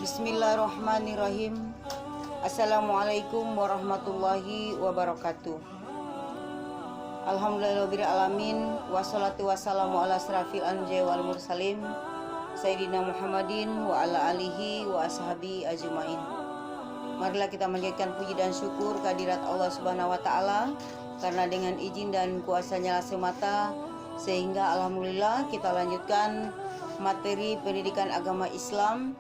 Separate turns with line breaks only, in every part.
Bismillahirrahmanirrahim. Assalamualaikum warahmatullahi wabarakatuh. Alhamdulillahirabbil alamin, wassalatu wassalamu ala asrafil anbiya'i wal mursalin Sayyidina Muhammadin wa ala alihi wa ashabi ajmain. Marilah kita menjadikan puji dan syukur kehadirat Allah Subhanahu wa taala, karena dengan izin dan kuasanya semata sehingga alhamdulillah kita lanjutkan materi pendidikan agama Islam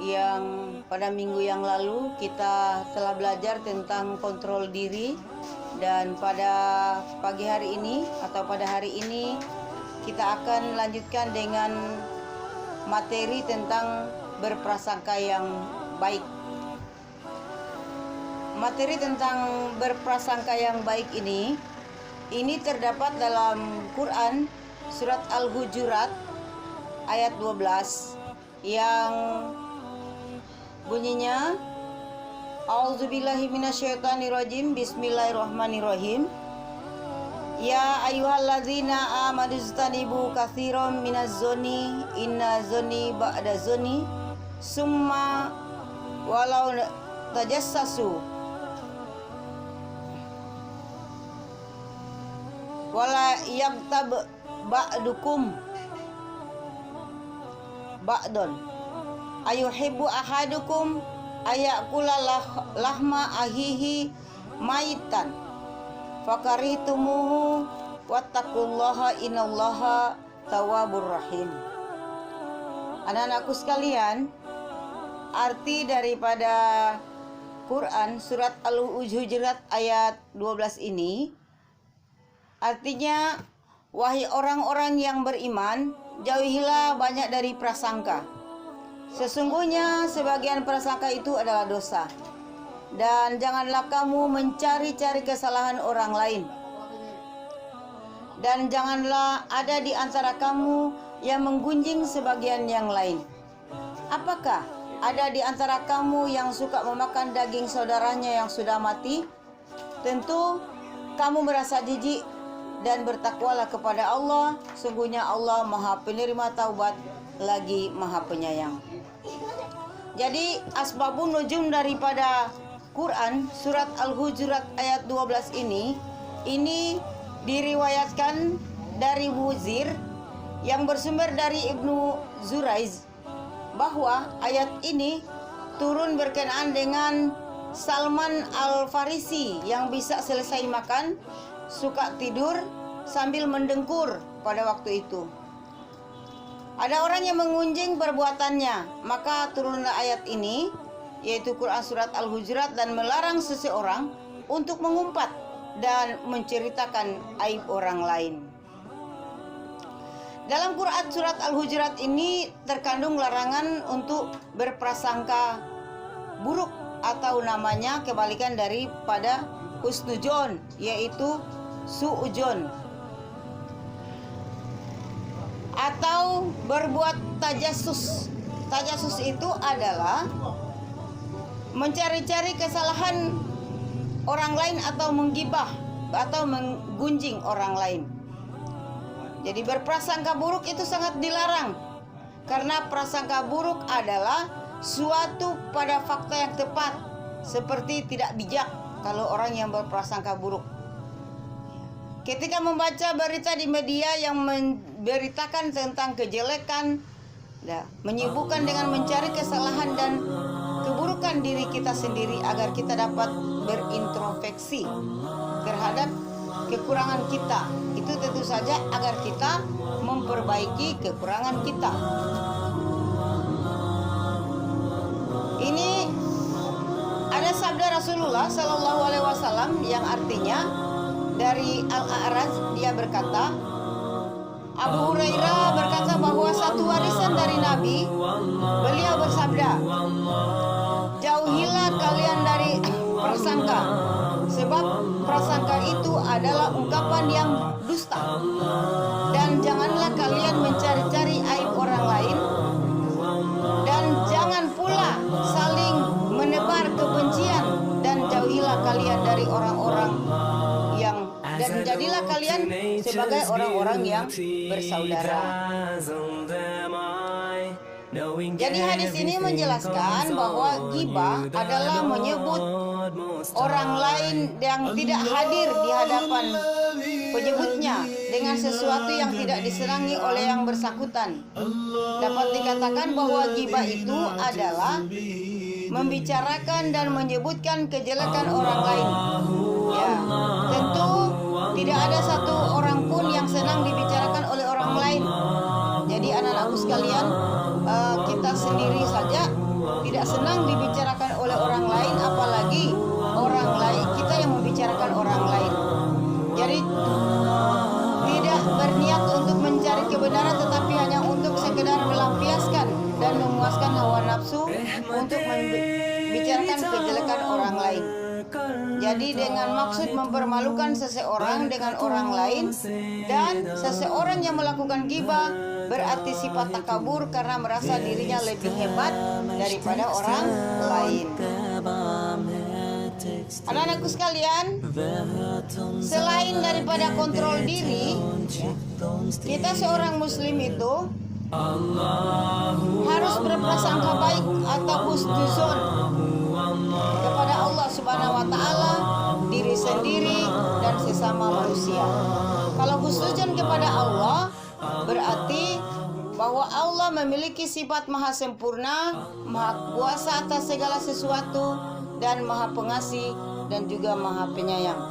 yang pada minggu yang lalu kita telah belajar tentang kontrol diri, dan pada pagi hari ini atau pada hari ini kita akan lanjutkan dengan materi tentang berprasangka yang baik. Materi tentang berprasangka yang baik ini terdapat dalam Quran surat Al-Hujurat ayat 12 yang bunyinya A'udzubillahi minasyaitonirrajim, bismillahirrahmanirrahim. Ya ayyuhalladzina amanu istanibu katsiran minaz-zonni inna zonni ba'da zonni summa walau tajassasu wala yagtab ba'dukum ba'don ayuhibbu ahadukum ayakula lahma ahihi maitan fakarihtumuhu wattaqullaha innallaha tawwabur rahim. Anak-anakku sekalian, arti daripada Quran surat Al-Hujurat ayat 12 ini artinya, wahai orang-orang yang beriman, jauhilah banyak dari prasangka. Sesungguhnya sebagian prasangka itu adalah dosa. Dan janganlah kamu mencari-cari kesalahan orang lain. Dan janganlah ada di antara kamu yang menggunjing sebagian yang lain. Apakah ada di antara kamu yang suka memakan daging saudaranya yang sudah mati? Tentu kamu merasa jijik, dan bertakwalah kepada Allah. Sungguhnya Allah Maha Penerima Taubat lagi Maha Penyayang. Jadi asbabun nuzul daripada Quran surat Al-Hujurat ayat 12 ini diriwayatkan dari Wuzir yang bersumber dari Ibnu Zuraiz, bahwa ayat ini turun berkenaan dengan Salman Al-Farisi yang bisa selesai makan suka tidur sambil mendengkur pada waktu itu. Ada orang yang mengunjing perbuatannya, maka turunlah ayat ini, yaitu Quran surat Al-Hujurat, dan melarang seseorang untuk mengumpat dan menceritakan aib orang lain. Dalam Quran surat Al-Hujurat ini terkandung larangan untuk berprasangka buruk, atau namanya kebalikan daripada husnudzon, yaitu suudzon, atau berbuat tajassus. Tajassus itu adalah mencari-cari kesalahan orang lain atau menggibah atau menggunjing orang lain. Jadi berprasangka buruk itu sangat dilarang, karena prasangka buruk adalah suatu pada fakta yang tepat, seperti tidak bijak kalau orang yang berprasangka buruk. Ketika membaca berita di media yang memberitakan tentang kejelekan, menyibukkan dengan mencari kesalahan dan keburukan diri kita sendiri agar kita dapat berintrospeksi terhadap kekurangan kita. Itu tentu saja agar kita memperbaiki kekurangan kita. Ini ada sabda Rasulullah Shallallahu Alaihi Wasallam yang artinya, dari Al-A'raj dia berkata, Abu Hurairah berkata bahwa satu warisan dari Nabi, beliau bersabda, jauhilah kalian dari prasangka, sebab prasangka itu adalah ungkapan yang dusta, dan janganlah kalian mencari-cari aib orang lain, dan jangan pula saling menebar kebencian, dan jauhilah kalian dari orang-orang yang, dan jadilah kalian sebagai orang-orang yang bersaudara. Jadi hadis ini menjelaskan bahwa ghibah adalah menyebut orang lain yang tidak hadir di hadapan penyebutnya dengan sesuatu yang tidak disenangi oleh yang bersangkutan. Dapat dikatakan bahwa ghibah itu adalah membicarakan dan menyebutkan kejelekan orang lain. Ya, tentu tidak ada satu orang pun yang senang dibicarakan oleh orang lain. Jadi anak-anakku sekalian, kita sendiri saja tidak senang dibicarakan oleh orang lain, apalagi orang lain kita yang membicarakan orang lain. Jadi tidak berniat untuk mencari kebenaran, tetapi hanya untuk sekedar melampiaskan dan memuaskan hawa nafsu untuk membicarakan kejelekan orang lain. Jadi dengan maksud mempermalukan seseorang dengan orang lain, dan seseorang yang melakukan ghibah berarti sifat takabur karena merasa dirinya lebih hebat daripada orang lain. Anak-anakku sekalian, selain daripada kontrol diri, kita seorang muslim itu harus berprasangka baik atau husnuzon kepada Allah Subhanahu wa taala, diri sendiri dan sesama manusia. Kalau husnuzon kepada Allah berarti bahwa Allah memiliki sifat maha sempurna, maha kuasa atas segala sesuatu, dan maha pengasih dan juga maha penyayang.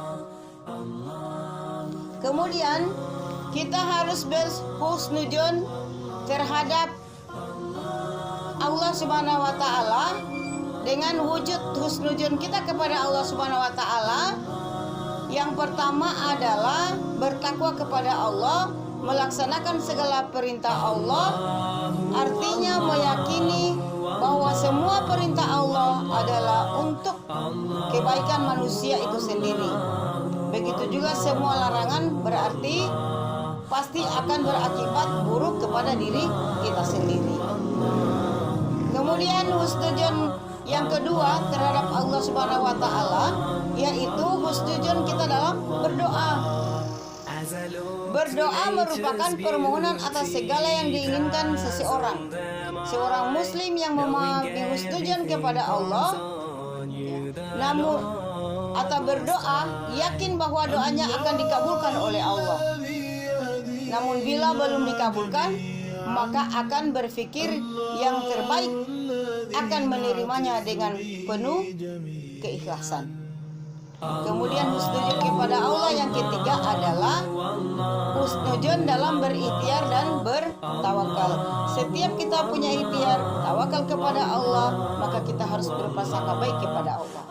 Kemudian kita harus berhusnuzon terhadap Allah Subhanahu wa taala. Dengan wujud husnuzon kita kepada Allah Subhanahu wa taala, yang pertama adalah bertakwa kepada Allah, melaksanakan segala perintah Allah, artinya meyakini bahwa semua perintah Allah adalah untuk kebaikan manusia itu sendiri. Begitu juga semua larangan berarti pasti akan berakibat buruk kepada diri kita sendiri. Kemudian husnuzon yang kedua terhadap Allah Subhanahu wa taala yaitu husnuzon kita dalam berdoa. Berdoa merupakan permohonan atas segala yang diinginkan seseorang. Seorang muslim yang memiliki husnuzon kepada Allah, namun atau berdoa yakin bahwa doanya akan dikabulkan oleh Allah. Namun bila belum dikabulkan, maka akan berpikir yang terbaik, akan menerimanya dengan penuh keikhlasan. Kemudian husnuzon kepada Allah yang ketiga adalah husnuzon dalam berikhtiar dan bertawakal. Setiap kita punya ikhtiar, tawakal kepada Allah, maka kita harus berprasangka baik kepada Allah.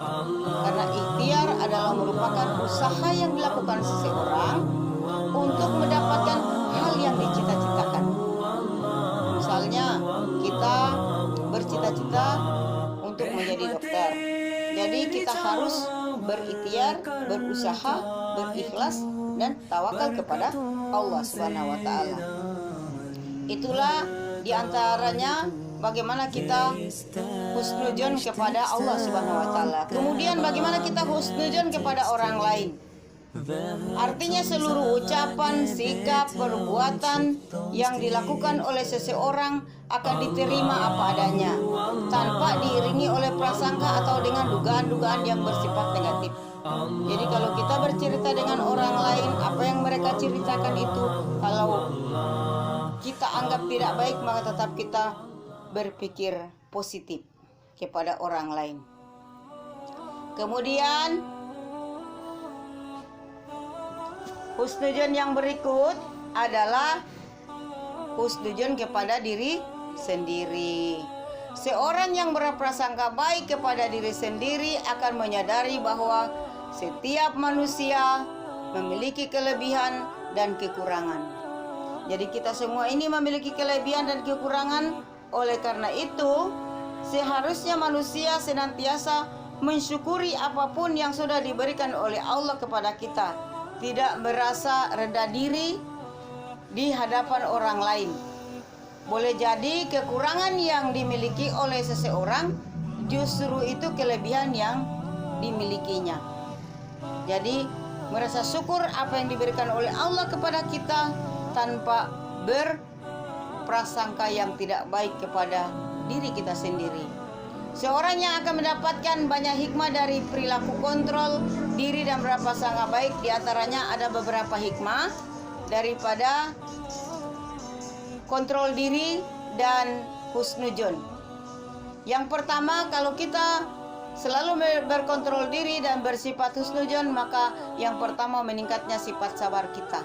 Karena ikhtiar adalah merupakan usaha yang dilakukan seseorang untuk mendapatkan hal yang dicita-citakan. Misalnya kita bercita-cita untuk menjadi dokter, jadi kita harus berikhtiar, berusaha, berikhlas dan tawakal kepada Allah Subhanahu wa taala. Itulah diantaranya bagaimana kita husnuzon kepada Allah Subhanahu wa taala. Kemudian bagaimana kita husnuzon kepada orang lain. Artinya seluruh ucapan, sikap, perbuatan yang dilakukan oleh seseorang akan diterima apa adanya, tanpa diiringi oleh prasangka atau dengan dugaan-dugaan yang bersifat negatif. Jadi kalau kita bercerita dengan orang lain, apa yang mereka ceritakan itu kalau kita anggap tidak baik, maka tetap kita berpikir positif kepada orang lain. Kemudian husnuzon yang berikut adalah husnuzon kepada diri sendiri. Seorang yang berprasangka baik kepada diri sendiri akan menyadari bahwa setiap manusia memiliki kelebihan dan kekurangan. Jadi kita semua ini memiliki kelebihan dan kekurangan. Oleh karena itu, seharusnya manusia senantiasa mensyukuri apapun yang sudah diberikan oleh Allah kepada kita. Tidak merasa rendah diri di hadapan orang lain. Boleh jadi kekurangan yang dimiliki oleh seseorang justru itu kelebihan yang dimilikinya. Jadi merasa syukur apa yang diberikan oleh Allah kepada kita tanpa prasangka yang tidak baik kepada diri kita sendiri. Seorang yang akan mendapatkan banyak hikmah dari perilaku kontrol diri dan berprasangka baik, di antaranya ada beberapa hikmah daripada kontrol diri dan husnuzon. Yang pertama, kalau kita selalu berkontrol diri dan bersifat husnuzon, maka yang pertama meningkatnya sifat sabar kita.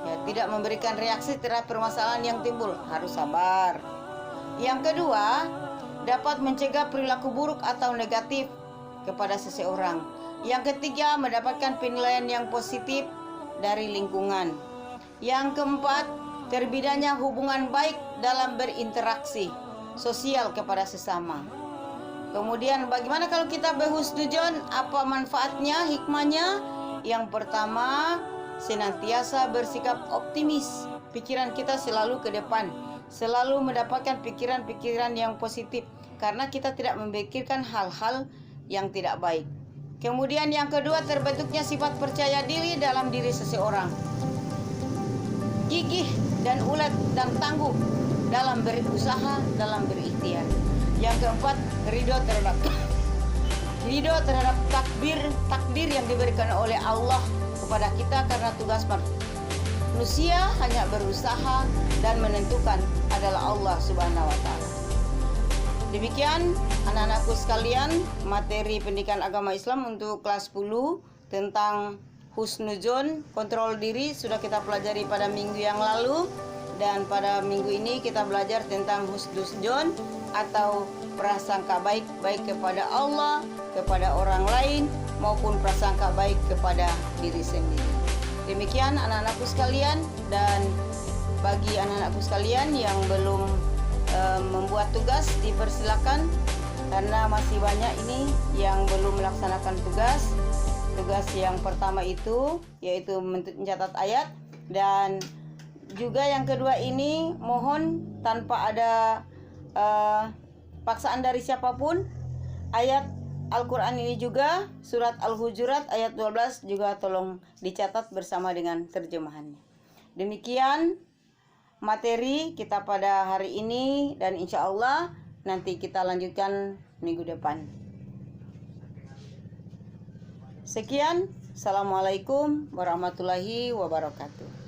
Ya, tidak memberikan reaksi terhadap permasalahan yang timbul, harus sabar. Yang kedua, dapat mencegah perilaku buruk atau negatif kepada seseorang. Yang ketiga, mendapatkan penilaian yang positif dari lingkungan. Yang keempat, terbidannya hubungan baik dalam berinteraksi sosial kepada sesama. Kemudian bagaimana kalau kita berhusnuzon? Apa manfaatnya, hikmahnya? Yang pertama, senantiasa bersikap optimis. Pikiran kita selalu ke depan, selalu mendapatkan pikiran-pikiran yang positif, karena kita tidak memikirkan hal-hal yang tidak baik. Kemudian yang kedua, terbentuknya sifat percaya diri dalam diri seseorang. Gigih dan ulet dan tangguh dalam berusaha, dalam berikhtiar. Yang keempat, ridho terhadap takdir yang diberikan oleh Allah kepada kita, karena tugas manusia hanya berusaha dan menentukan adalah Allah Subhanahu wa Ta'ala. Demikian anak-anakku sekalian, materi pendidikan agama Islam untuk kelas 10 tentang husnuzon, kontrol diri, sudah kita pelajari pada minggu yang lalu, dan pada minggu ini kita belajar tentang husnuzon atau prasangka baik, baik kepada Allah, kepada orang lain, maupun prasangka baik kepada diri sendiri. Demikian anak-anakku sekalian, dan bagi anak-anakku sekalian yang belum membuat tugas, dipersilakan, karena masih banyak ini yang belum melaksanakan tugas. Tugas yang pertama itu yaitu mencatat ayat, dan juga yang kedua ini mohon tanpa ada paksaan dari siapapun, ayat Al-Quran ini juga surat Al-Hujurat ayat 12 juga tolong dicatat bersama dengan terjemahannya. Demikian materi kita pada hari ini, dan insya Allah nanti kita lanjutkan minggu depan. Sekian, Assalamualaikum warahmatullahi wabarakatuh.